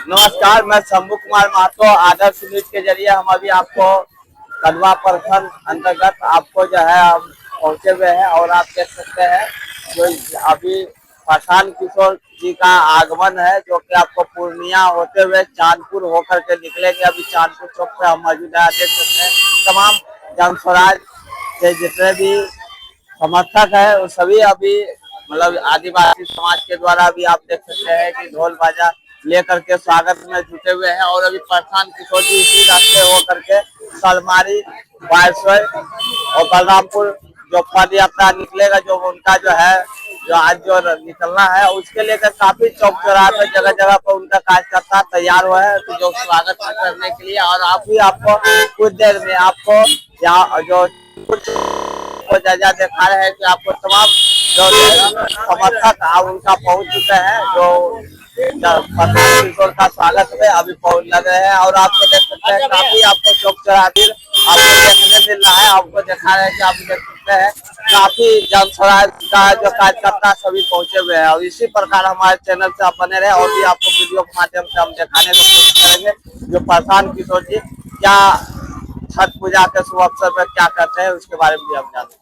नमस्कार, मैं शंभू कुमार महतो। आदर्श न्यूज के जरिए हम अभी आपको कदवा प्रखंड अंतर्गत आपको जो है हम पहुंचे हुए हैं और आप देख सकते हैं जो अभी प्रशांत किशोर जी का आगमन है, जो कि आपको पूर्णिया होते हुए चांदपुर होकर के निकलेंगे। अभी चांदपुर चौक पे हम मौजूद है, देख सकते हैं तमाम जन स्वराज के जितने भी समर्थक है वो सभी अभी मतलब आदिवासी समाज के द्वारा भी आप देख सकते हैं कि ढोल बाजा लेकर के स्वागत में जुटे हुए हैं। और अभी प्रशांत किशोर जी इसी रास्ते हो करके सलमारी, वायसर और बलरामपुर जो पद यात्रा निकलेगा, जो उनका जो है जो आज जो निकलना है उसके लेकर काफी चौक चौराहे पे जगह जगह पर उनका कार्यकर्ता तैयार हुआ है तो जो स्वागत करने के लिए। और आप भी आपको कुछ देर में आपको यहाँ जो कुछ जगह दिखा रहे हैं कि आपको तमाम जो समर्थक आप उनका पहुंच चुके हैं, जो प्रशांत किशोर का स्वागत में अभी पहुंच लगे हैं। और आपको देख सकते हैं काफी आपको चौक चौराहे आपको देखने मिल रहा है, आपको दिखा रहे हैं कि आप देख सकते हैं काफी जन स्वराज का जो कार्यकर्ता सभी पहुंचे हुए हैं। और इसी प्रकार हमारे चैनल से आप बने रहे और भी आपको वीडियो के माध्यम से हम दिखाने की कोशिश करेंगे जो प्रशांत किशोर जी क्या छठ पूजा के शुभ अवसर पर क्या करते हैं उसके बारे में भी हम जानते हैं।